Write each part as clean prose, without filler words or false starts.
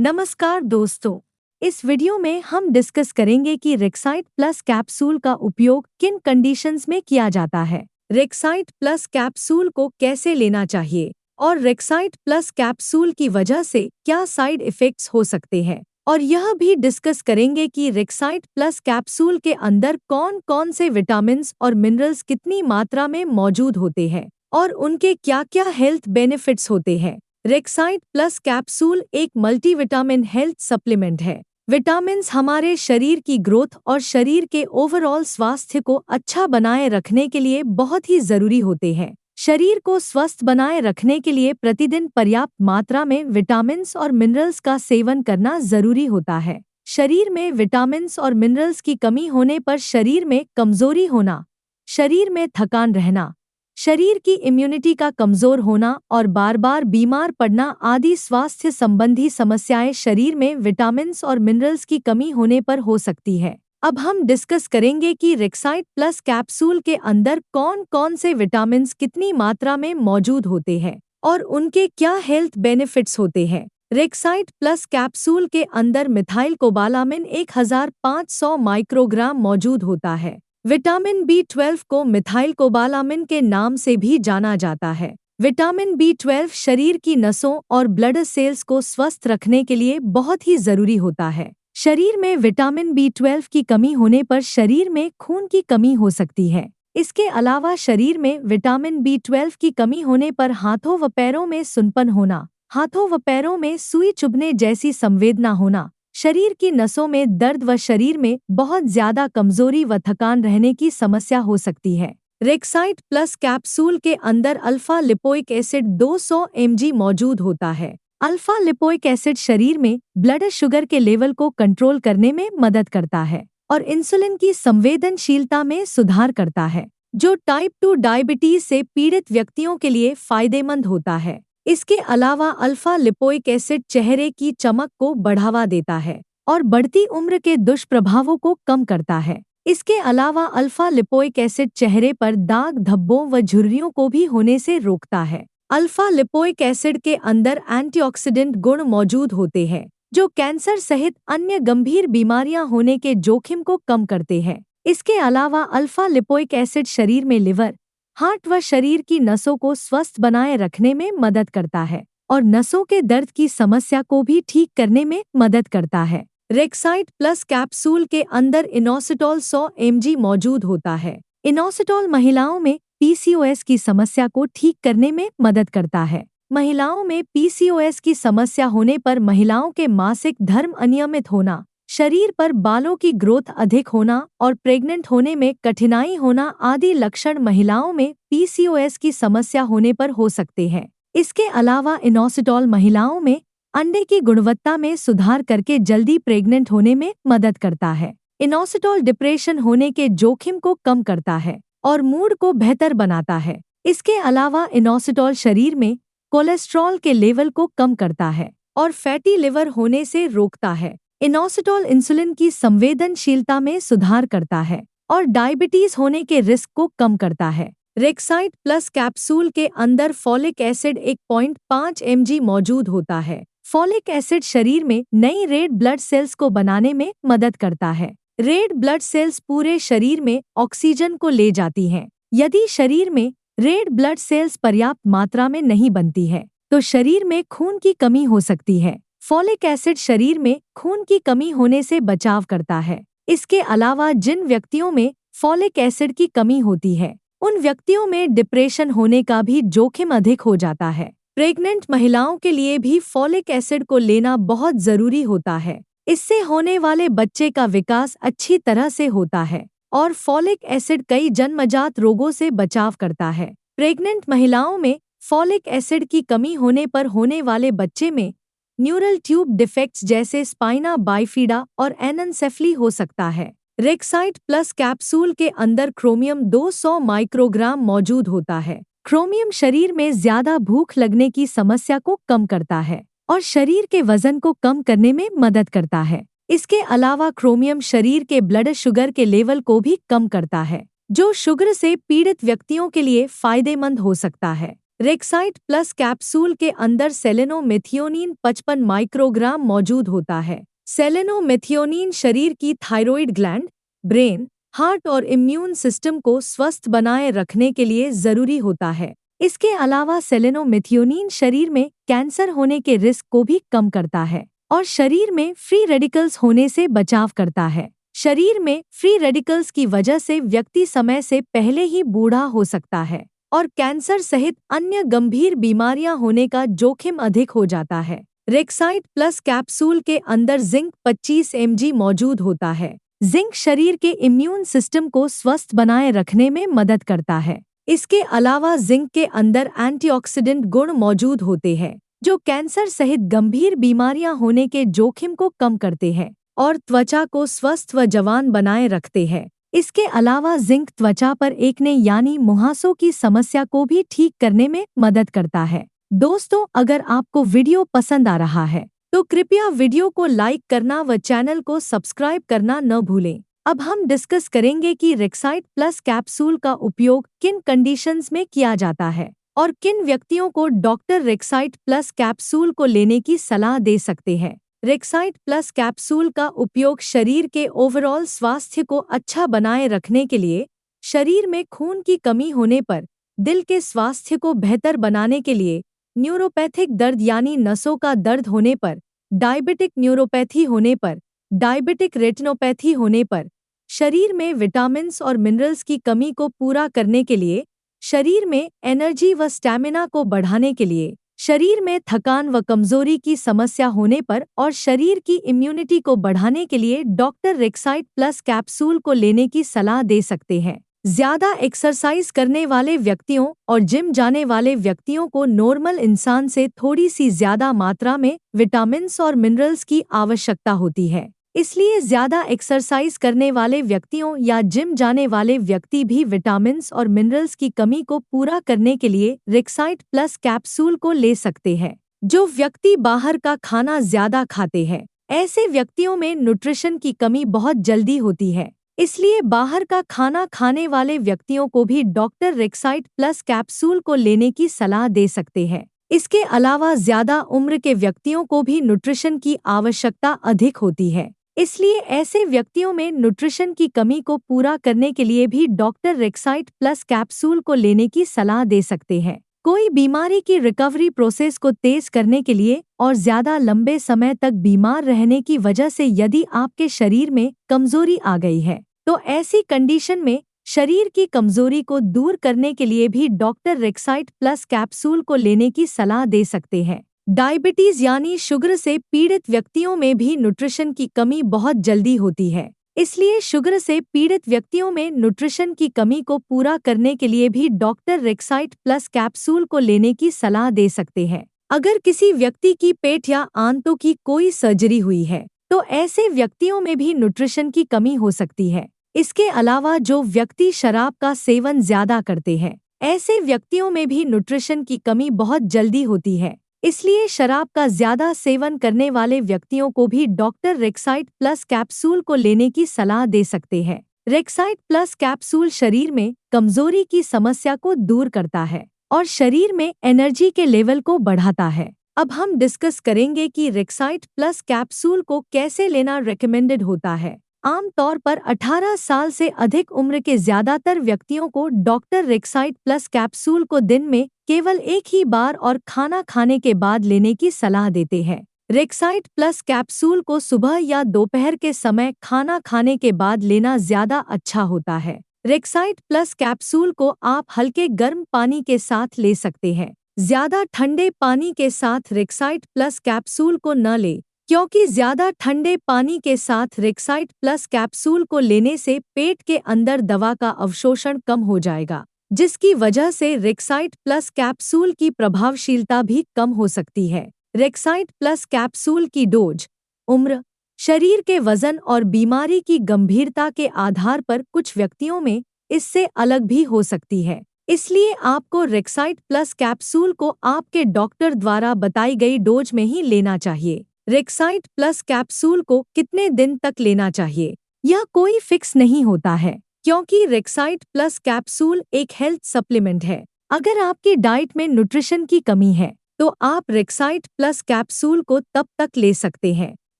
नमस्कार दोस्तों, इस वीडियो में हम डिस्कस करेंगे कि रेक्साइट प्लस कैप्सूल का उपयोग किन कंडीशंस में किया जाता है। रेक्साइट प्लस कैप्सूल को कैसे लेना चाहिए और रेक्साइट प्लस कैप्सूल की वजह से क्या साइड इफ़ेक्ट्स हो सकते हैं, और यह भी डिस्कस करेंगे कि रेक्साइट प्लस कैप्सूल के अंदर कौन कौन से विटामिन्स और मिनरल्स कितनी मात्रा में मौजूद होते हैं और उनके क्या क्या हेल्थ बेनिफिट्स होते हैं। रेक्साइट प्लस कैप्सूल एक मल्टीविटामिन हेल्थ सप्लीमेंट है। विटामिन्स हमारे शरीर की ग्रोथ और शरीर के ओवरऑल स्वास्थ्य को अच्छा बनाए रखने के लिए बहुत ही जरूरी होते हैं। शरीर को स्वस्थ बनाए रखने के लिए प्रतिदिन पर्याप्त मात्रा में विटामिन्स और मिनरल्स का सेवन करना जरूरी होता है। शरीर में विटामिन्स और मिनरल्स की कमी होने पर शरीर में कमजोरी होना, शरीर में थकान रहना, शरीर की इम्यूनिटी का कमजोर होना और बार बार बीमार पड़ना आदि स्वास्थ्य संबंधी समस्याएं शरीर में विटामिन्स और मिनरल्स की कमी होने पर हो सकती है। अब हम डिस्कस करेंगे कि रेक्साइट प्लस कैप्सूल के अंदर कौन कौन से विटामिन्स कितनी मात्रा में मौजूद होते हैं और उनके क्या हेल्थ बेनिफिट्स होते हैं। रेक्साइट प्लस कैप्सूल के अंदर मिथाइल कोबालामिन 1500 माइक्रोग्राम मौजूद होता है। विटामिन B12 को मिथाइल कोबालामिन के नाम से भी जाना जाता है। विटामिन B12 शरीर की नसों और ब्लड सेल्स को स्वस्थ रखने के लिए बहुत ही जरूरी होता है। शरीर में विटामिन B12 की कमी होने पर शरीर में खून की कमी हो सकती है। इसके अलावा शरीर में विटामिन B12 की कमी होने पर हाथों व पैरों में सुनपन होना, हाथों व पैरों में सुई चुभने जैसी संवेदना होना, शरीर की नसों में दर्द व शरीर में बहुत ज्यादा कमजोरी व थकान रहने की समस्या हो सकती है। रेक्साइट प्लस कैप्सूल के अंदर अल्फा लिपोइक एसिड 200 mg मौजूद होता है। अल्फा लिपोइक एसिड शरीर में ब्लड शुगर के लेवल को कंट्रोल करने में मदद करता है और इंसुलिन की संवेदनशीलता में सुधार करता है, जो टाइप 2 डायबिटीज से पीड़ित व्यक्तियों के लिए फायदेमंद होता है। इसके अलावा अल्फा लिपोइक एसिड चेहरे की चमक को बढ़ावा देता है और बढ़ती उम्र के दुष्प्रभावों को कम करता है। इसके अलावा अल्फा लिपोइक एसिड चेहरे पर दाग धब्बों व झुर्रियों को भी होने से रोकता है। अल्फा लिपोइक एसिड के अंदर एंटीऑक्सीडेंट गुण मौजूद होते हैं, जो कैंसर सहित अन्य गंभीर बीमारियां होने के जोखिम को कम करते हैं। इसके अलावा अल्फा लिपोइक एसिड शरीर में लिवर, हार्ट व शरीर की नसों को स्वस्थ बनाए रखने में मदद करता है और नसों के दर्द की समस्या को भी ठीक करने में मदद करता है। रेक्साइट प्लस कैप्सूल के अंदर इनोसिटॉल 100 mg मौजूद होता है। इनोसिटॉल महिलाओं में PCOS की समस्या को ठीक करने में मदद करता है। महिलाओं में PCOS की समस्या होने पर महिलाओं के मासिक धर्म अनियमित होना, शरीर पर बालों की ग्रोथ अधिक होना और प्रेग्नेंट होने में कठिनाई होना आदि लक्षण महिलाओं में PCOS की समस्या होने पर हो सकते हैं। इसके अलावा इनोसिटॉल महिलाओं में अंडे की गुणवत्ता में सुधार करके जल्दी प्रेग्नेंट होने में मदद करता है। इनोसिटॉल डिप्रेशन होने के जोखिम को कम करता है और मूड को बेहतर बनाता है। इसके अलावा इनोसिटॉल शरीर में कोलेस्ट्रॉल के लेवल को कम करता है और फैटी लिवर होने से रोकता है। इनोसिटॉल इंसुलिन की संवेदनशीलता में सुधार करता है और डायबिटीज होने के रिस्क को कम करता है। रेक्साइट प्लस कैप्सूल के अंदर फॉलिक एसिड 1.5 mg मौजूद होता है। फॉलिक एसिड शरीर में नई रेड ब्लड सेल्स को बनाने में मदद करता है। रेड ब्लड सेल्स पूरे शरीर में ऑक्सीजन को ले जाती हैं। यदि शरीर में रेड ब्लड सेल्स पर्याप्त मात्रा में नहीं बनती है तो शरीर में खून की कमी हो सकती है। फॉलिक एसिड शरीर में खून की कमी होने से बचाव करता है। इसके अलावा जिन व्यक्तियों में फॉलिक एसिड की कमी होती है उन व्यक्तियों में डिप्रेशन होने का भी जोखिम अधिक हो जाता है। प्रेग्नेंट महिलाओं के लिए भी फॉलिक एसिड को लेना बहुत जरूरी होता है। इससे होने वाले बच्चे का विकास अच्छी तरह से होता है और फॉलिक एसिड कई जन्मजात रोगों से बचाव करता है। प्रेग्नेंट महिलाओं में फॉलिक एसिड की कमी होने पर होने वाले बच्चे में न्यूरल ट्यूब डिफेक्ट्स जैसे स्पाइना बाइफिडा और एनेन्सेफली हो सकता है। रेक्साइट प्लस कैप्सूल के अंदर क्रोमियम 200 माइक्रोग्राम मौजूद होता है। क्रोमियम शरीर में ज्यादा भूख लगने की समस्या को कम करता है और शरीर के वजन को कम करने में मदद करता है। इसके अलावा क्रोमियम शरीर के ब्लड शुगर के लेवल को भी कम करता है, जो शुगर से पीड़ित व्यक्तियों के लिए फायदेमंद हो सकता है। रेक्साइट प्लस कैप्सूल के अंदर सेलेनोमेथियोनिन 55 माइक्रोग्राम मौजूद होता है। सेलेनोमेथियोनिन शरीर की थायरॉइड ग्लैंड, ब्रेन, हार्ट और इम्यून सिस्टम को स्वस्थ बनाए रखने के लिए जरूरी होता है। इसके अलावा सेलेनोमेथियोनिन शरीर में कैंसर होने के रिस्क को भी कम करता है और शरीर में फ्री रेडिकल्स होने से बचाव करता है। शरीर में फ्री रेडिकल्स की वजह से व्यक्ति समय से पहले ही बूढ़ा हो सकता है और कैंसर सहित अन्य गंभीर बीमारियां होने का जोखिम अधिक हो जाता है। रेक्साइट प्लस कैप्सूल के अंदर जिंक 25 mg मौजूद होता है। जिंक शरीर के इम्यून सिस्टम को स्वस्थ बनाए रखने में मदद करता है। इसके अलावा जिंक के अंदर एंटीऑक्सीडेंट गुण मौजूद होते हैं जो कैंसर सहित गंभीर बीमारियां होने के जोखिम को कम करते हैं और त्वचा को स्वस्थ व जवान बनाए रखते हैं। इसके अलावा जिंक त्वचा पर एक्ने यानी मुहासों की समस्या को भी ठीक करने में मदद करता है। दोस्तों, अगर आपको वीडियो पसंद आ रहा है तो कृपया वीडियो को लाइक करना व चैनल को सब्सक्राइब करना न भूलें। अब हम डिस्कस करेंगे कि रेक्साइट प्लस कैप्सूल का उपयोग किन कंडीशंस में किया जाता है और किन व्यक्तियों को डॉक्टर रेक्साइट प्लस कैप्सूल को लेने की सलाह दे सकते हैं। रेक्साइट प्लस कैप्सूल का उपयोग शरीर के ओवरऑल स्वास्थ्य को अच्छा बनाए रखने के लिए, शरीर में खून की कमी होने पर, दिल के स्वास्थ्य को बेहतर बनाने के लिए, न्यूरोपैथिक दर्द यानी नसों का दर्द होने पर, डायबिटिक न्यूरोपैथी होने पर, डायबिटिक रेटिनोपैथी होने पर, शरीर में विटामिन्स और मिनरल्स की कमी को पूरा करने के लिए, शरीर में एनर्जी व स्टैमिना को बढ़ाने के लिए, शरीर में थकान व कमजोरी की समस्या होने पर और शरीर की इम्यूनिटी को बढ़ाने के लिए डॉक्टर रेक्साइट प्लस कैप्सूल को लेने की सलाह दे सकते हैं। ज्यादा एक्सरसाइज करने वाले व्यक्तियों और जिम जाने वाले व्यक्तियों को नॉर्मल इंसान से थोड़ी सी ज्यादा मात्रा में विटामिन्स और मिनरल्स की आवश्यकता होती है। इसलिए ज्यादा एक्सरसाइज करने वाले व्यक्तियों या जिम जाने वाले व्यक्ति भी विटामिन्स और मिनरल्स की कमी को पूरा करने के लिए रेक्साइट प्लस कैप्सूल को ले सकते हैं। जो व्यक्ति बाहर का खाना ज्यादा खाते हैं, ऐसे व्यक्तियों में न्यूट्रिशन की कमी बहुत जल्दी होती है। इसलिए बाहर का खाना खाने वाले व्यक्तियों को भी डॉक्टर रेक्साइट प्लस कैप्सूल को लेने की सलाह दे सकते हैं। इसके अलावा ज्यादा उम्र के व्यक्तियों को भी न्यूट्रिशन की आवश्यकता अधिक होती है। इसलिए ऐसे व्यक्तियों में न्यूट्रिशन की कमी को पूरा करने के लिए भी डॉक्टर रेक्साइट प्लस कैप्सूल को लेने की सलाह दे सकते हैं। कोई बीमारी की रिकवरी प्रोसेस को तेज करने के लिए और ज्यादा लंबे समय तक बीमार रहने की वजह से यदि आपके शरीर में कमजोरी आ गई है तो ऐसी कंडीशन में शरीर की कमजोरी को दूर करने के लिए भी डॉक्टर रेक्साइट प्लस कैप्सूल को लेने की सलाह दे सकते हैं। डायबिटीज यानी शुगर से पीड़ित व्यक्तियों में भी न्यूट्रिशन की कमी बहुत जल्दी होती है। इसलिए शुगर से पीड़ित व्यक्तियों में न्यूट्रिशन की कमी को पूरा करने के लिए भी डॉक्टर रेक्साइट प्लस कैप्सूल को लेने की सलाह दे सकते हैं। अगर किसी व्यक्ति की पेट या आंतों की कोई सर्जरी हुई है तो ऐसे व्यक्तियों में भी न्यूट्रिशन की कमी हो सकती है। इसके अलावा जो व्यक्ति शराब का सेवन ज्यादा करते हैं, ऐसे व्यक्तियों में भी न्यूट्रिशन की कमी बहुत जल्दी होती है। इसलिए शराब का ज्यादा सेवन करने वाले व्यक्तियों को भी डॉक्टर रेक्साइट प्लस कैप्सूल को लेने की सलाह दे सकते हैं। रेक्साइट प्लस कैप्सूल शरीर में कमजोरी की समस्या को दूर करता है और शरीर में एनर्जी के लेवल को बढ़ाता है। अब हम डिस्कस करेंगे कि रेक्साइट प्लस कैप्सूल को कैसे लेना रेकमेंडेड होता है। आमतौर पर 18 साल से अधिक उम्र के ज्यादातर व्यक्तियों को डॉक्टर रेक्साइट प्लस कैप्सूल को दिन में केवल एक ही बार और खाना खाने के बाद लेने की सलाह देते हैं। रेक्साइट प्लस कैप्सूल को सुबह या दोपहर के समय खाना खाने के बाद लेना ज्यादा अच्छा होता है। रेक्साइट प्लस कैप्सूल को आप हल्के गर्म पानी के साथ ले सकते हैं। ज्यादा ठंडे पानी के साथ रेक्साइट प्लस कैप्सूल को न लें, क्योंकि ज्यादा ठंडे पानी के साथ रेक्साइट प्लस कैप्सूल को लेने से पेट के अंदर दवा का अवशोषण कम हो जाएगा, जिसकी वजह से रेक्साइट प्लस कैप्सूल की प्रभावशीलता भी कम हो सकती है। रेक्साइट प्लस कैप्सूल की डोज, उम्र, शरीर के वजन और बीमारी की गंभीरता के आधार पर कुछ व्यक्तियों में इससे अलग भी हो सकती है। इसलिए आपको रेक्साइट प्लस कैप्सूल को आपके डॉक्टर द्वारा बताई गई डोज में ही लेना चाहिए। रेक्साइट प्लस कैप्सूल को कितने दिन तक लेना चाहिए, यह कोई फिक्स नहीं होता है, क्योंकि रेक्साइट प्लस कैप्सूल एक हेल्थ सप्लीमेंट है अगर आपकी डाइट में न्यूट्रिशन की कमी है तो आप रेक्साइट प्लस कैप्सूल को तब तक ले सकते हैं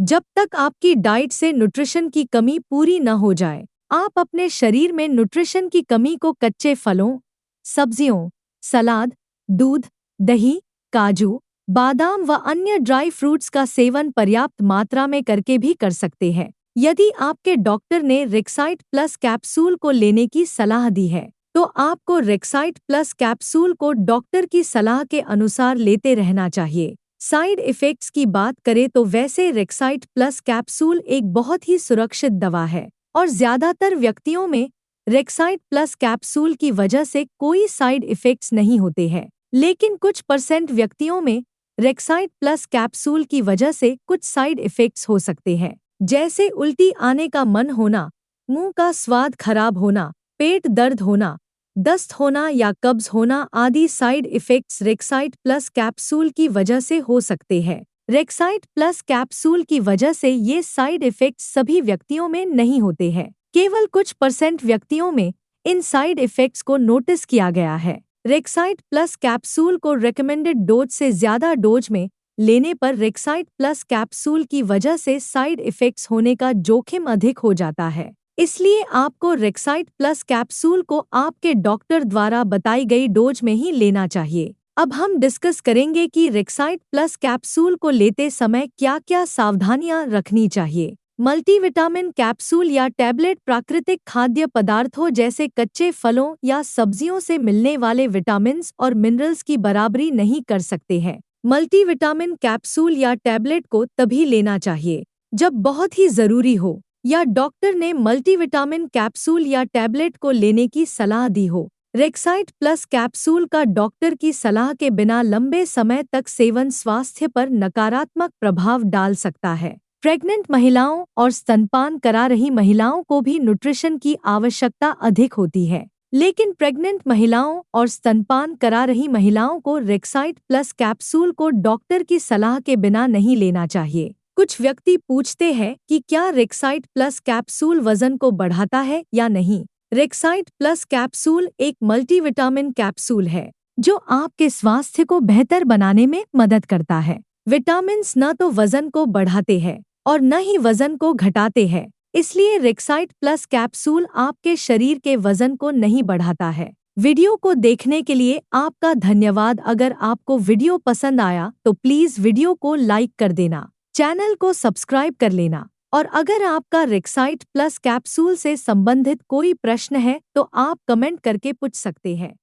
जब तक आपकी डाइट से न्यूट्रिशन की कमी पूरी न हो जाए। आप अपने शरीर में न्यूट्रिशन की कमी को कच्चे फलों, सब्जियों, सलाद, दूध, दही, काजू, बादाम व अन्य ड्राई फ्रूट्स का सेवन पर्याप्त मात्रा में करके भी कर सकते हैं। यदि आपके डॉक्टर ने रेक्साइट प्लस कैप्सूल को लेने की सलाह दी है तो आपको रेक्साइट प्लस कैप्सूल को डॉक्टर की सलाह के अनुसार लेते रहना चाहिए। साइड इफ़ेक्ट्स की बात करें तो वैसे रेक्साइट प्लस कैप्सूल एक बहुत ही सुरक्षित दवा है और ज़्यादातर व्यक्तियों में रेक्साइट प्लस कैप्सूल की वजह से कोई साइड इफ़ेक्ट्स नहीं होते हैं, लेकिन कुछ % व्यक्तियों में रेक्साइट प्लस कैप्सूल की वजह से कुछ साइड इफ़ेक्ट्स हो सकते हैं, जैसे उल्टी आने का मन होना, मुंह का स्वाद खराब होना, पेट दर्द होना, दस्त होना या कब्ज होना आदि साइड इफ़ेक्ट्स रेक्साइट प्लस कैप्सूल की वजह से हो सकते हैं। रेक्साइट प्लस कैप्सूल की वजह से ये साइड इफ़ेक्ट्स सभी व्यक्तियों में नहीं होते हैं, केवल कुछ % व्यक्तियों में इन साइड इफ़ेक्ट्स को नोटिस किया गया है। रेक्साइट प्लस कैप्सूल को रेकमेंडेड डोज से ज़्यादा डोज में लेने पर रेक्साइट प्लस कैप्सूल की वजह से साइड इफ़ेक्ट्स होने का जोखिम अधिक हो जाता है। इसलिए आपको रेक्साइट प्लस कैप्सूल को आपके डॉक्टर द्वारा बताई गई डोज में ही लेना चाहिए। अब हम डिस्कस करेंगे कि रेक्साइट प्लस कैप्सूल को लेते समय क्या-क्या सावधानियां रखनी चाहिए। मल्टीविटामिन कैप्सूल या टैबलेट प्राकृतिक खाद्य पदार्थों जैसे कच्चे फलों या सब्जियों से मिलने वाले विटामिन्स और मिनरल्स की बराबरी नहीं कर सकते हैं। मल्टीविटामिन कैप्सूल या टैबलेट को तभी लेना चाहिए जब बहुत ही जरूरी हो या डॉक्टर ने मल्टीविटामिन कैप्सूल या टैबलेट को लेने की सलाह दी हो। रेक्साइट प्लस कैप्सूल का डॉक्टर की सलाह के बिना लंबे समय तक सेवन स्वास्थ्य पर नकारात्मक प्रभाव डाल सकता है। प्रेग्नेंट महिलाओं और स्तनपान करा रही महिलाओं को भी न्यूट्रिशन की आवश्यकता अधिक होती है, लेकिन प्रेग्नेंट महिलाओं और स्तनपान करा रही महिलाओं को रेक्साइट प्लस कैप्सूल को डॉक्टर की सलाह के बिना नहीं लेना चाहिए। कुछ व्यक्ति पूछते हैं कि क्या रेक्साइट प्लस कैप्सूल वजन को बढ़ाता है या नहीं। रेक्साइट प्लस कैप्सूल एक मल्टीविटामिन कैप्सूल है जो आपके स्वास्थ्य को बेहतर बनाने में मदद करता है। विटामिन्स न तो वजन को बढ़ाते हैं और न ही वजन को घटाते हैं, इसलिए रेक्साइट प्लस कैप्सूल आपके शरीर के वजन को नहीं बढ़ाता है। वीडियो को देखने के लिए आपका धन्यवाद। अगर आपको वीडियो पसंद आया तो प्लीज़ वीडियो को लाइक कर देना, चैनल को सब्सक्राइब कर लेना और अगर आपका रेक्साइट प्लस कैप्सूल से संबंधित कोई प्रश्न है तो आप कमेंट करके पूछ सकते हैं।